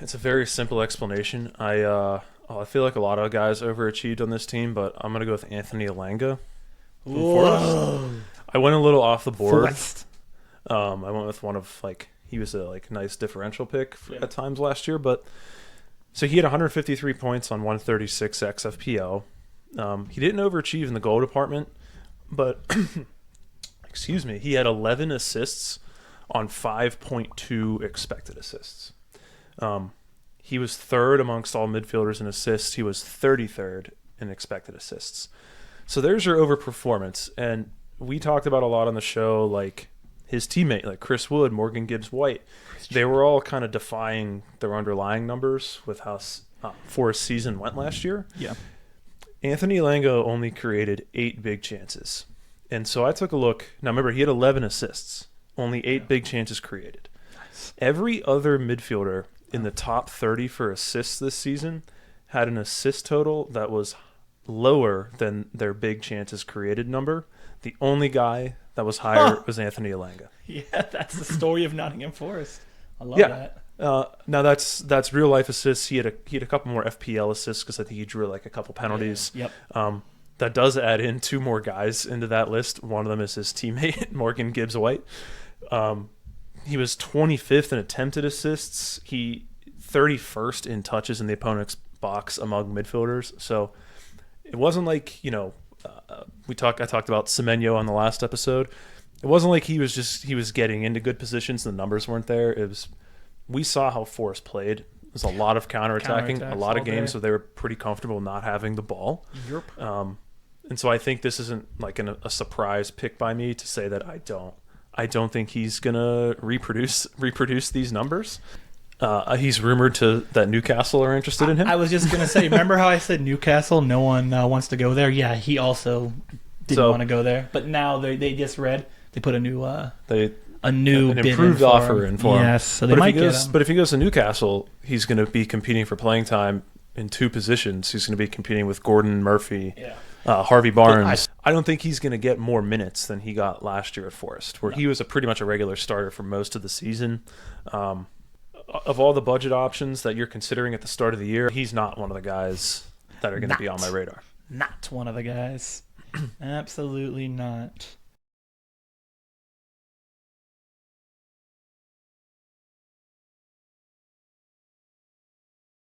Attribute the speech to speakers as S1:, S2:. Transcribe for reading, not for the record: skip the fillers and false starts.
S1: It's a very simple explanation. I feel like a lot of guys overachieved on this team, but I'm gonna go with Anthony Elanga from Forest. I went a little off the board.
S2: Forest.
S1: I went with one of he was a nice differential pick at times last year, but so he had 153 points on 136 xFPL. He didn't overachieve in the goal department, but excuse me, he had 11 assists on 5.2 expected assists. He was third amongst all midfielders in assists. He was 33rd in expected assists. So there's your overperformance. And we talked about a lot on the show, like his teammate, like Chris Wood, Morgan Gibbs-White. They were all kind of defying their underlying numbers with how Forest's season went last year.
S2: Yeah.
S1: Anthony Elanga only created 8 big chances. And so I took a look. Now remember, he had 11 assists, only 8 big chances created.
S2: Nice.
S1: Every other midfielder in the top 30 for assists this season had an assist total that was lower than their big chances created number. The only guy that was higher was Anthony Elanga.
S2: Yeah, that's the story of Nottingham Forest. I love that.
S1: Now that's real life assists. He had a couple more FPL assists because I think he drew a couple penalties.
S2: Yeah. Yep.
S1: That does add in 2 more guys into that list. One of them is his teammate Morgan Gibbs-White. He was 25th in attempted assists. He 31st in touches in the opponent's box among midfielders. So it wasn't like, I talked about Semenyo on the last episode. It wasn't like he was getting into good positions and the numbers weren't there. We saw how Forest played. It was a lot of counterattacking, a lot of games where they were pretty comfortable not having the ball.
S2: Yep.
S1: And so I think this isn't a surprise pick by me to say that I don't think he's gonna reproduce these numbers. He's rumored that Newcastle are interested in him.
S2: I was just gonna say, remember how I said Newcastle? No one wants to go there. Yeah, he also didn't want to go there. But now they just put a new
S1: an
S2: bid
S1: improved offer in for him.
S2: Yes, so they might get him.
S1: But if he goes to Newcastle, he's going to be competing for playing time in 2 positions. He's going to be competing with Gordon Murphy. Yeah. Harvey Barnes. I don't think he's going to get more minutes than he got last year at Forest, where he was pretty much a regular starter for most of the season. Of all the budget options that you're considering at the start of the year, he's not one of the guys that are going to be on my radar.
S2: Not one of the guys. Absolutely not.